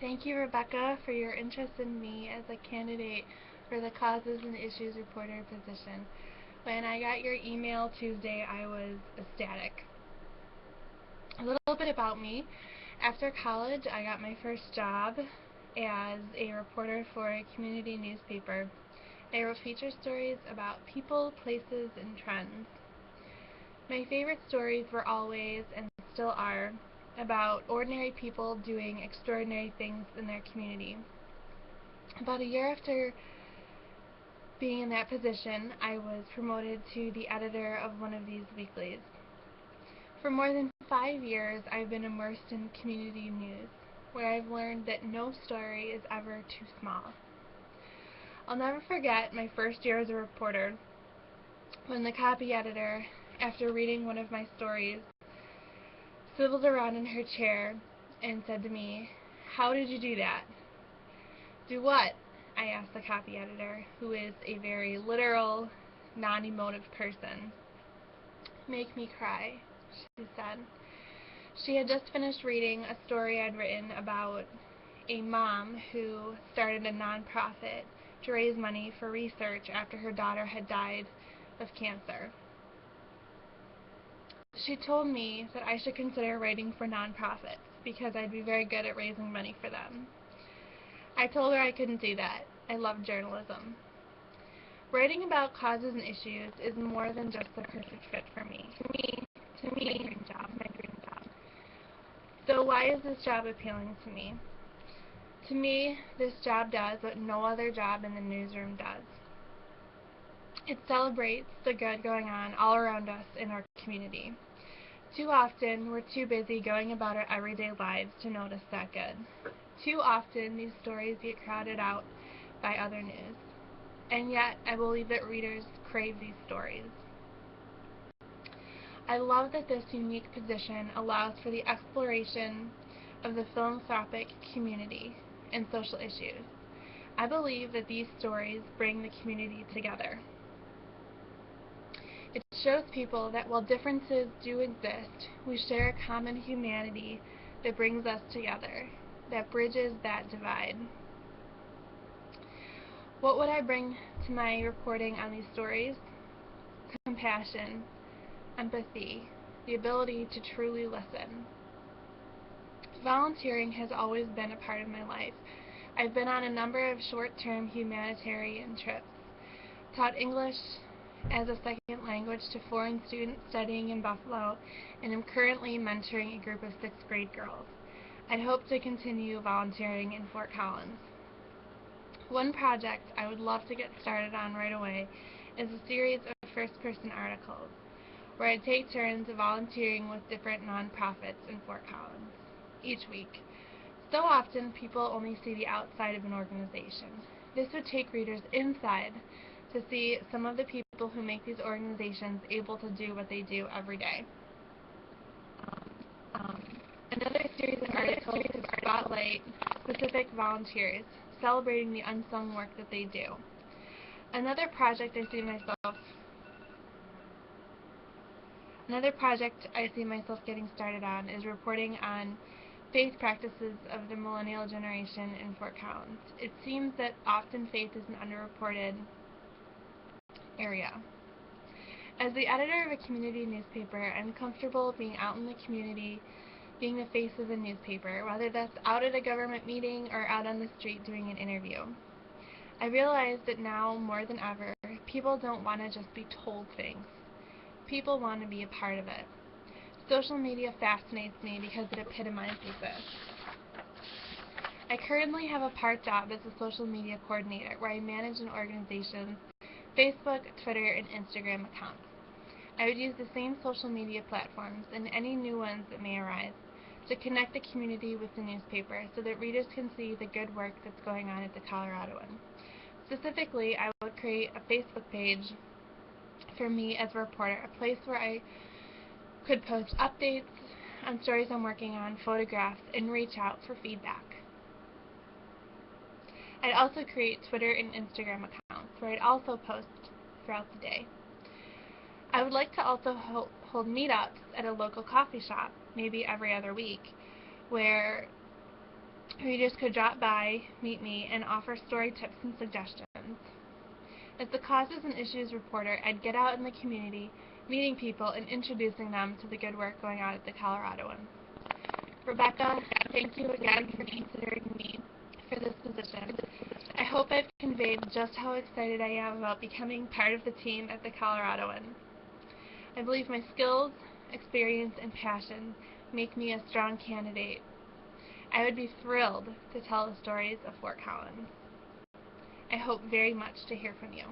Thank you, Rebecca, for your interest in me as a candidate for the Causes and Issues Reporter position. When I got your email Tuesday, I was ecstatic. A little bit about me. After college, I got my first job as a reporter for a community newspaper. I wrote feature stories about people, places, and trends. My favorite stories were always, and still are, about ordinary people doing extraordinary things in their community. About a year after being in that position, I was promoted to the editor of one of these weeklies. For more than 5 years, I've been immersed in community news, where I've learned that no story is ever too small. I'll never forget my first year as a reporter when the copy editor, after reading one of my stories, swiveled around in her chair and said to me, "How did you do that?" "Do what?" I asked the copy editor, who is a very literal, non-emotive person. "Make me cry," she said. She had just finished reading a story I'd written about a mom who started a nonprofit to raise money for research after her daughter had died of cancer. She told me that I should consider writing for nonprofits because I'd be very good at raising money for them. I told her I couldn't do that. I love journalism. Writing about causes and issues is more than just the perfect fit for me. To me, my dream job. So why is this job appealing to me? To me, this job does what no other job in the newsroom does. It celebrates the good going on all around us in our community. Too often, we're too busy going about our everyday lives to notice that good. Too often, these stories get crowded out by other news. And yet, I believe that readers crave these stories. I love that this unique position allows for the exploration of the philanthropic community and social issues. I believe that these stories bring the community together. It shows people that while differences do exist, we share a common humanity that brings us together, that bridges that divide. What would I bring to my reporting on these stories? Compassion, empathy, the ability to truly listen. Volunteering has always been a part of my life. I've been on a number of short-term humanitarian trips, taught English as a second language to foreign students studying in Buffalo, and am currently mentoring a group of 6th grade girls. I'd hope to continue volunteering in Fort Collins. One project I would love to get started on right away is a series of first-person articles, where I take turns volunteering with different nonprofits in Fort Collins each week. So often, people only see the outside of an organization. This would take readers inside to see some of the people who make these organizations able to do what they do every day. Another series of articles to spotlight specific volunteers, celebrating the unsung work that they do. Another project I see myself getting started on is reporting on faith practices of the millennial generation in Fort Collins. It seems that often faith is an underreported area. As the editor of a community newspaper, I'm comfortable being out in the community, being the face of the newspaper, whether that's out at a government meeting or out on the street doing an interview. I realize that now more than ever, people don't want to just be told things. People want to be a part of it. Social media fascinates me because it epitomizes this. I currently have a part job as a social media coordinator where I manage an organization's Facebook, Twitter, and Instagram accounts. I would use the same social media platforms and any new ones that may arise to connect the community with the newspaper so that readers can see the good work that's going on at the Coloradoan. Specifically, I would create a Facebook page for me as a reporter, a place where I could post updates on stories I'm working on, photographs, and reach out for feedback. I'd also create Twitter and Instagram accounts where I'd also post throughout the day. I would like to also hold meetups at a local coffee shop, maybe every other week, where readers could drop by, meet me, and offer story tips and suggestions. As the Causes and Issues reporter, I'd get out in the community, meeting people and introducing them to the good work going on at the Coloradoan. Rebecca, thank you again for considering me for this position. I hope I've conveyed just how excited I am about becoming part of the team at the Coloradoan. I believe my skills, experience, and passion make me a strong candidate. I would be thrilled to tell the stories of Fort Collins. I hope very much to hear from you.